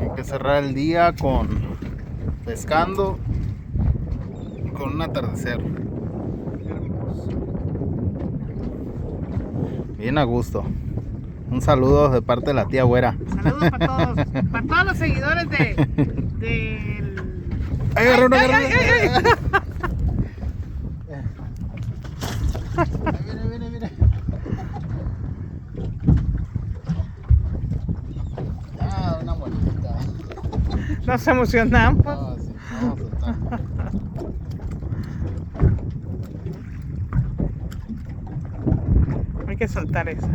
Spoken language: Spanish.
Hay que cerrar el día con pescando, con un atardecer. Bien a gusto. Un saludo de parte de la tía Güera. Saludos para todos los seguidores del... ¡Ay, agarró una, agarró una! Mire. Ah, una bonita. Nos emocionamos. Ah, sí, vamos a soltar. Hay que soltar esa.